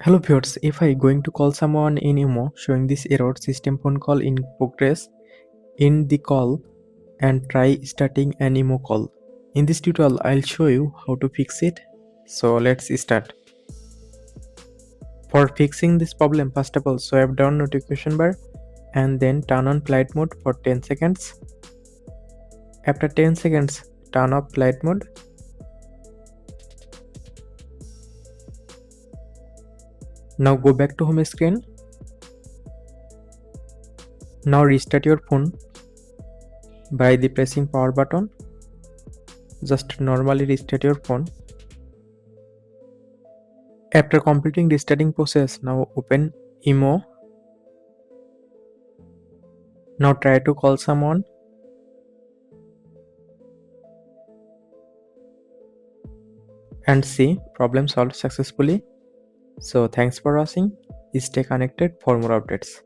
Hello viewers, if I going to call someone in Imo showing this error system phone call in progress, end the call and try starting an Imo call. In this tutorial I'll show you how to fix it. So let's start. For fixing this problem, first of all swipe down notification bar and then turn on flight mode for 10 seconds. After 10 seconds turn off flight mode. Now go back to home screen. Now restart your phone by the pressing power button. Just normally restart your phone. After completing restarting process, now open Imo. Now try to call someone. And see, problem solved successfully. So thanks for watching. Stay connected for more updates.